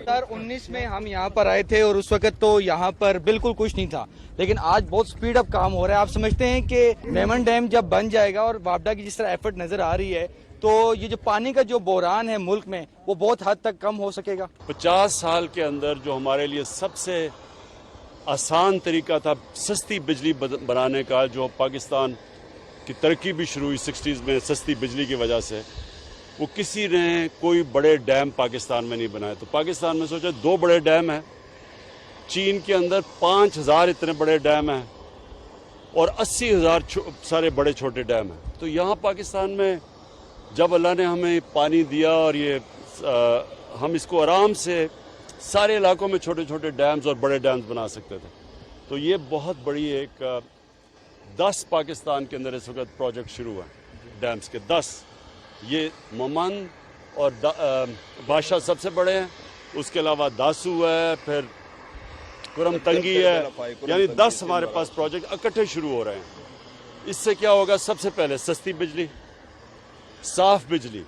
2019 में हम यहाँ पर आए थे और उस वक्त तो यहाँ पर बिल्कुल कुछ नहीं था, लेकिन आज बहुत स्पीड अप काम हो रहा है। आप समझते हैं कि मेमन डैम जब बन जाएगा और वापडा की जिस तरह एफर्ट नजर आ रही है, तो ये जो पानी का जो बहरान है मुल्क में वो बहुत हद तक कम हो सकेगा। 50 साल के अंदर जो हमारे लिए सबसे आसान तरीका था सस्ती बिजली बनाने का, जो पाकिस्तान की तरक्की भी शुरू हुई 60s में सस्ती बिजली की वजह से, वो किसी ने कोई बड़े डैम पाकिस्तान में नहीं बनाए। तो पाकिस्तान में सोचा 2 बड़े डैम हैं, चीन के अंदर 5000 इतने बड़े डैम हैं और 80,000 सारे बड़े छोटे डैम हैं। तो यहाँ पाकिस्तान में जब अल्लाह ने हमें पानी दिया और ये हम इसको आराम से सारे इलाकों में छोटे छोटे डैम्स और बड़े डैम्स बना सकते थे। तो ये बहुत बड़ी एक 10 पाकिस्तान के अंदर इस वक्त प्रोजेक्ट शुरू है डैम्स के 10। ये ममन और बादशाह सबसे बड़े हैं, उसके अलावा दासू है, फिर कुरम तंगी है, यानी 10 हमारे पास प्रोजेक्ट इकट्ठे शुरू हो रहे हैं। इससे क्या होगा? सबसे पहले सस्ती बिजली, साफ बिजली,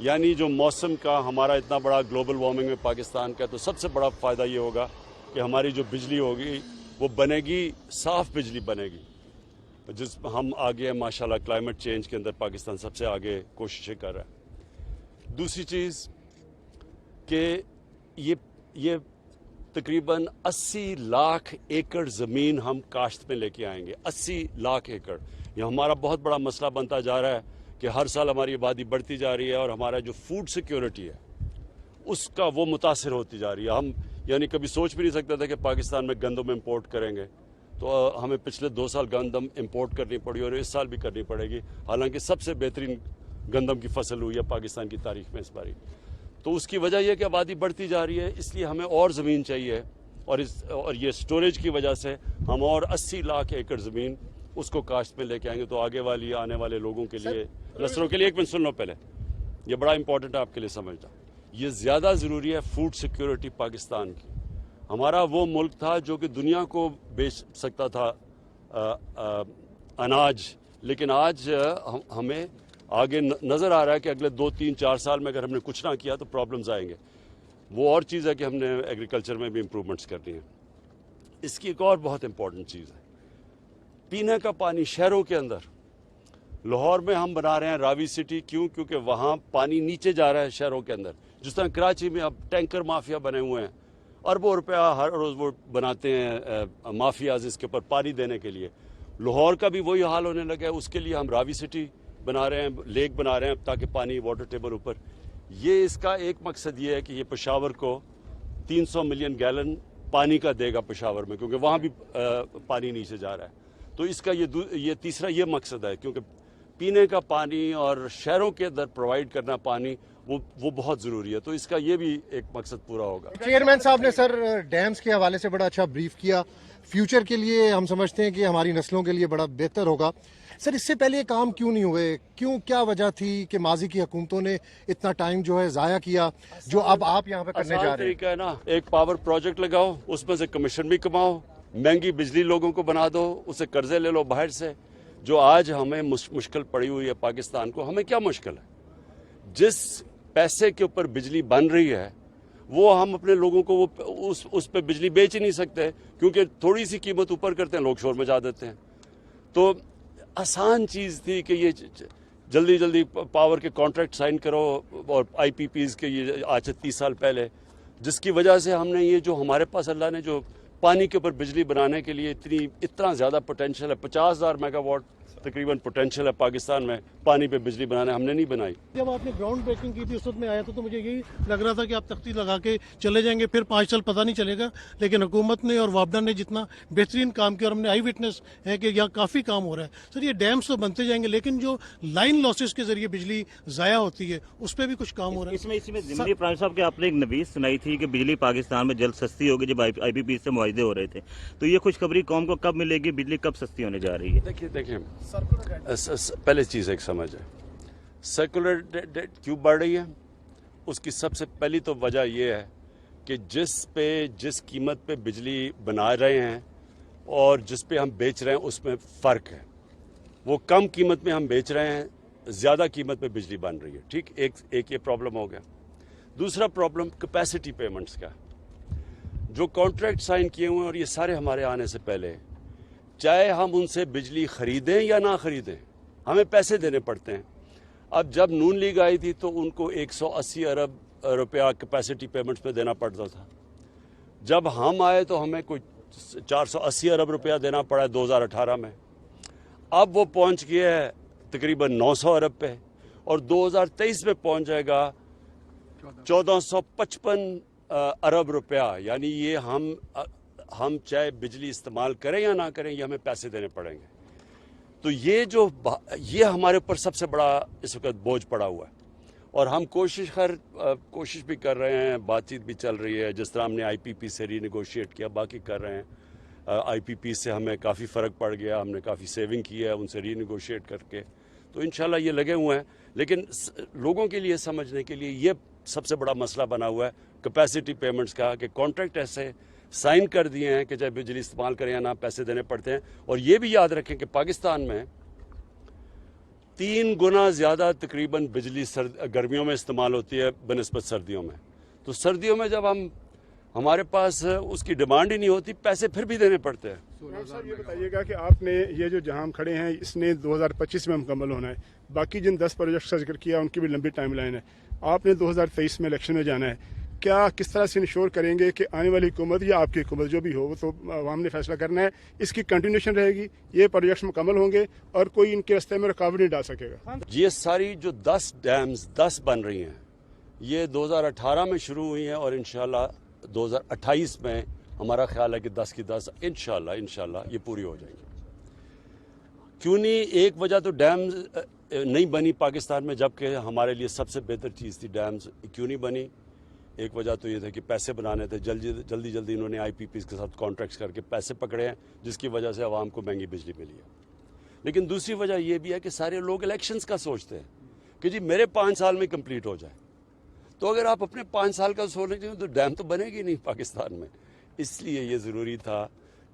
यानी जो मौसम का हमारा इतना बड़ा ग्लोबल वार्मिंग में पाकिस्तान का, तो सबसे बड़ा फ़ायदा ये होगा कि हमारी जो बिजली होगी वो बनेगी, साफ बिजली बनेगी, जिस हम आगे हैं माशाल्लाह। क्लाइमेट चेंज के अंदर पाकिस्तान सबसे आगे कोशिशें कर रहा है। दूसरी चीज़ कि ये तकरीबन 80 लाख एकड़ ज़मीन हम काश्त में लेके आएंगे। 80 लाख एकड़, ये हमारा बहुत बड़ा मसला बनता जा रहा है कि हर साल हमारी आबादी बढ़ती जा रही है और हमारा जो फूड सिक्योरिटी है उसका वो मुतासिर होती जा रही है। हम यानी कभी सोच भी नहीं सकते थे कि पाकिस्तान में गंदम इंपोर्ट करेंगे, तो हमें पिछले 2 साल गंदम इंपोर्ट करनी पड़ी और इस साल भी करनी पड़ेगी, हालांकि सबसे बेहतरीन गंदम की फसल हुई है पाकिस्तान की तारीख में इस बारी। तो उसकी वजह यह कि आबादी बढ़ती जा रही है, इसलिए हमें और ज़मीन चाहिए और ये स्टोरेज की वजह से हम और 80 लाख एकड़ ज़मीन उसको काश्त में लेके आएंगे। तो आगे वाली आने वाले लोगों के लिए, नस्लों के लिए, एक मिनट सुन लो पहले, ये बड़ा इंपॉर्टेंट है आपके लिए समझना, ये ज़्यादा ज़रूरी है फूड सिक्योरिटी पाकिस्तान की। हमारा वो मुल्क था जो कि दुनिया को बेच सकता था अनाज, लेकिन आज हमें आगे नज़र आ रहा है कि अगले 2, 3, 4 साल में अगर हमने कुछ ना किया तो प्रॉब्लम्स आएंगे। वो और चीज़ है कि हमने एग्रीकल्चर में भी इम्प्रूवमेंट्स करनी है। इसकी एक और बहुत इंपॉर्टेंट चीज़ है पीने का पानी। शहरों के अंदर लाहौर में हम बना रहे हैं रावी सिटी, क्यों? क्योंकि वहाँ पानी नीचे जा रहा है शहरों के अंदर। जिस तरह कराची में अब टैंकर माफिया बने हुए हैं, अरबों रुपया हर रोज़ वो बनाते हैं माफियाज इसके ऊपर पानी देने के लिए। लाहौर का भी वही हाल होने लगा है, उसके लिए हम रावी सिटी बना रहे हैं, लेक बना रहे हैं ताकि पानी वाटर टेबल ऊपर। ये इसका एक मकसद ये है कि ये पेशावर को 300 मिलियन गैलन पानी का देगा पेशावर में, क्योंकि वहाँ भी पानी नीचे जा रहा है। तो इसका ये तीसरा ये मकसद है, क्योंकि पीने का पानी और शहरों के अंदर प्रोवाइड करना पानी वो बहुत ज़रूरी है। तो इसका ये भी एक मकसद पूरा होगा। चेयरमैन साहब ने सर डैम्स के हवाले से बड़ा अच्छा ब्रीफ किया। फ्यूचर के लिए हम समझते हैं कि हमारी नस्लों के लिए बड़ा बेहतर होगा। सर इससे पहले ये काम क्यों नहीं हुए? क्यों, क्या वजह थी कि माजी की हुकूमतों ने इतना टाइम जो है ज़ाया किया, जो अब आप यहाँ पे करने जा रहे हैं? है ना, एक पावर प्रोजेक्ट लगाओ, उसमें से कमीशन भी कमाओ, महंगी बिजली लोगों को बना दो, उससे कर्जे ले लो बाहर से। जो आज हमें मुश्किल पड़ी हुई है पाकिस्तान को, हमें क्या मुश्किल है? जिस पैसे के ऊपर बिजली बन रही है वो हम अपने लोगों को वो उस पे बिजली बेच ही नहीं सकते, क्योंकि थोड़ी सी कीमत ऊपर करते हैं, लोग शोर मचा देते हैं। तो आसान चीज़ थी कि ये जल्दी जल्दी पावर के कॉन्ट्रैक्ट साइन करो, और IPPs के ये आज से 30 साल पहले, जिसकी वजह से हमने ये जो हमारे पास अल्लाह ने जो पानी के ऊपर बिजली बनाने के लिए इतना ज़्यादा पोटेंशियल है, 50,000 मेगावाट तकरीबन पोटेंशियल है पाकिस्तान में पानी पे बिजली बनाने, हमने नहीं बनाई। जब आपने ग्राउंड ब्रेकिंग की थी उस वक्त में आया था, तो मुझे यही लग रहा था कि आप तख्ती लगा के चले जाएंगे, फिर 5 साल पता नहीं चलेगा। लेकिन हुकूमत ने और वापडा ने जितना बेहतरीन काम किया, और हमने आई विटनेस है कि यहाँ काफ़ी काम हो रहा है। सर ये डैम्स तो बनते जाएंगे, लेकिन जो लाइन लॉसेस के जरिए बिजली ज़ाया होती है उस पर भी कुछ काम हो रहा है। इसमें ज़िमनी प्राइम साहब के आपने एक नवीस सुनाई थी कि बिजली पाकिस्तान में जल्द सस्ती होगी, जब IPP से मुआहदे हो रहे थे। तो ये खुशखबरी कौम को कब मिलेगी? बिजली कब सस्ती होने जा रही है? देखिए पहले चीज़ एक समझ है, सर्कुलर डेट क्यों बढ़ रही है? उसकी सबसे पहली तो वजह यह है कि जिस कीमत पे बिजली बना रहे हैं और जिस पे हम बेच रहे हैं उसमें फ़र्क है। वो कम कीमत में हम बेच रहे हैं, ज़्यादा कीमत पे बिजली बन रही है। ठीक, एक ये प्रॉब्लम हो गया। दूसरा प्रॉब्लम कैपेसिटी पेमेंट्स का, जो कॉन्ट्रैक्ट साइन किए हुए हैं और ये सारे हमारे आने से पहले, चाहे हम उनसे बिजली खरीदें या ना खरीदें, हमें पैसे देने पड़ते हैं। अब जब नून लीग आई थी तो उनको 180 अरब रुपया कैपेसिटी पेमेंट्स पे देना पड़ता था। जब हम आए तो हमें कोई 480 अरब रुपया देना पड़ा 2018 में। अब वो पहुंच गया है तकरीबन 900 अरब पे, और 2023 में पहुंच जाएगा 1455 अरब रुपया। यानी ये हम चाहे बिजली इस्तेमाल करें या ना करें, ये हमें पैसे देने पड़ेंगे। तो ये हमारे ऊपर सबसे बड़ा इस वक्त बोझ पड़ा हुआ है, और हम कोशिश भी कर रहे हैं, बातचीत भी चल रही है। जिस तरह हमने IPP से रीनेगोशिएट किया, बाकी कर रहे हैं। IPP से हमें काफ़ी फ़र्क पड़ गया, हमने काफ़ी सेविंग की है उनसे रीनेगोशिएट करके, तो इंशाल्लाह ये लगे हुए हैं। लेकिन लोगों के लिए समझने के लिए ये सबसे बड़ा मसला बना हुआ है कैपेसिटी पेमेंट्स का, कि कॉन्ट्रैक्ट ऐसे साइन कर दिए हैं कि चाहे बिजली इस्तेमाल करें या ना, पैसे देने पड़ते हैं। और ये भी याद रखें कि पाकिस्तान में 3 गुना ज़्यादा तकरीबन बिजली गर्मियों में इस्तेमाल होती है बनिस्बत सर्दियों में। तो सर्दियों में जब हमारे पास उसकी डिमांड ही नहीं होती, पैसे फिर भी देने पड़ते हैं। साहब ये बताइएगा कि आपने ये जो जहां हम खड़े हैं इसने 2025 में मुकम्मल होना है, बाकी जिन 10 प्रोजेक्ट्स का जिक्र किया उनकी भी लंबी टाइम लाइन है। आपने 2023 में इलेक्शन में जाना है, क्या किस तरह से इंश्योर करेंगे कि आने वाली हुकूमत या आपकी हुकूमत जो भी हो, तो आवाम ने फैसला करना है, इसकी कंटिन्यूशन रहेगी, ये प्रोजेक्ट्स मुकम्मल होंगे और कोई इनके रास्ते में रुकावट नहीं डाल सकेगा? ये सारी जो 10 डैम्स 10 बन रही हैं, ये 2018 में शुरू हुई हैं, और इंशाल्लाह 2028 में हमारा ख्याल है कि 10 की 10 इंशाल्लाह ये पूरी हो जाएगी। क्यों नहीं? एक वजह तो डैम्स नहीं बनी पाकिस्तान में, जबकि हमारे लिए सबसे बेहतर चीज़ थी डैम्स। क्यों नहीं बनी? एक वजह तो ये था कि पैसे बनाने थे, जल्दी इन्होंने IPPs के साथ कॉन्ट्रैक्ट्स करके पैसे पकड़े हैं, जिसकी वजह से आवाम को महंगी बिजली मिली है। लेकिन दूसरी वजह ये भी है कि सारे लोग इलेक्शंस का सोचते हैं कि जी मेरे 5 साल में कंप्लीट हो जाए। तो अगर आप अपने 5 साल का सोच रहे हैं तो डैम तो बनेगी नहीं पाकिस्तान में। इसलिए ये ज़रूरी था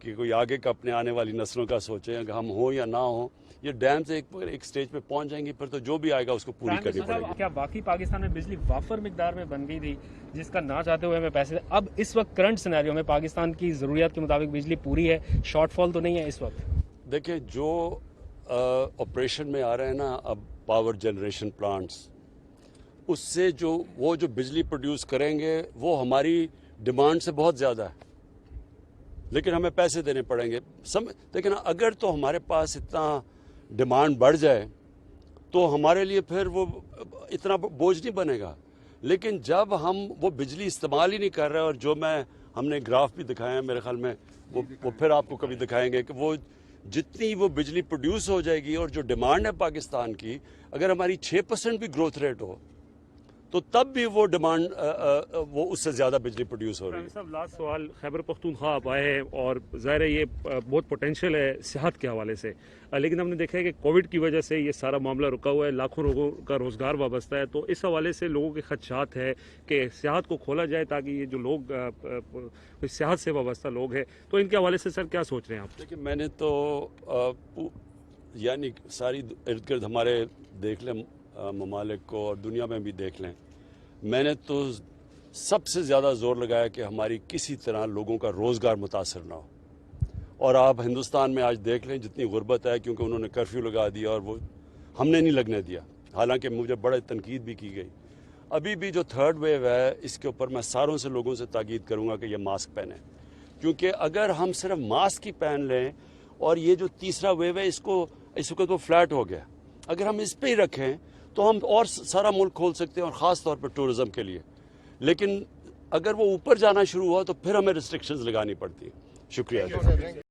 कि कोई आगे का अपने आने वाली नस्लों का सोचें, अगर हम हो या ना हो, ये डैम से एक स्टेज पे पहुंच जाएंगे, फिर तो जो भी आएगा उसको पूरी करनी पड़ेगी। क्या बाकी पाकिस्तान में बिजली वाफर मिकदार में बन गई थी, जिसका ना चाहते हुए हमें पैसे, अब इस वक्त करंट सिनेरियो में पाकिस्तान की ज़रूरियात के मुताबिक बिजली पूरी है, शॉर्टफॉल तो नहीं है इस वक्त? देखिए, जो ऑपरेशन में आ रहे हैं ना अब पावर जनरेशन प्लांट्स, उससे वो जो बिजली प्रोड्यूस करेंगे वो हमारी डिमांड से बहुत ज़्यादा है, लेकिन हमें पैसे देने पड़ेंगे। लेकिन अगर तो हमारे पास इतना डिमांड बढ़ जाए तो हमारे लिए फिर वो इतना बोझ नहीं बनेगा। लेकिन जब हम वो बिजली इस्तेमाल ही नहीं कर रहे, और जो हमने ग्राफ भी दिखाए हैं, मेरे ख्याल में वो फिर आपको कभी दिखाएंगे कि वो जितनी वो बिजली प्रोड्यूस हो जाएगी और जो डिमांड है पाकिस्तान की, अगर हमारी 6% भी ग्रोथ रेट हो तो तब भी वो डिमांड वो उससे ज़्यादा बिजली प्रोड्यूस हो रही है। साहब, लास्ट सवाल, खैबर पख्तूनख्वा आप आए हैं और ज़ाहिर है ये बहुत पोटेंशियल है सेहत के हवाले से, लेकिन हमने देखा है कि कोविड की वजह से ये सारा मामला रुका हुआ है, लाखों लोगों का रोज़गार वाबस्ता है। तो इस हवाले से लोगों के खदशात है कि सेहत को खोला जाए ताकि ये जो लोग सेहत से वाबस्ता लोग हैं, तो इनके हवाले से सर क्या सोच रहे हैं आप? देखिए, मैंने तो यानी सारी इर्द गिर्द हमारे देख लें ममालिक को और दुनिया में भी देख लें, मैंने तो सबसे ज़्यादा जोर लगाया कि हमारी किसी तरह लोगों का रोज़गार मुतासर ना हो। और आप हिंदुस्तान में आज देख लें जितनी गुर्बत है, क्योंकि उन्होंने कर्फ्यू लगा दिया और वो हमने नहीं लगने दिया, हालांकि मुझे बड़े तनकीद भी की गई। अभी भी जो 3rd वेव है, इसके ऊपर मैं सारों से लोगों से ताकीद करूँगा कि ये मास्क पहने, क्योंकि अगर हम सिर्फ मास्क ही पहन लें और ये जो 3रा वेव है इस वक्त वो फ्लैट हो गया, अगर हम इस पर ही रखें तो हम और सारा मुल्क खोल सकते हैं, और ख़ास तौर पर टूरिज़म के लिए। लेकिन अगर वो ऊपर जाना शुरू हुआ तो फिर हमें रिस्ट्रिक्शंस लगानी पड़ती हैं। शुक्रिया।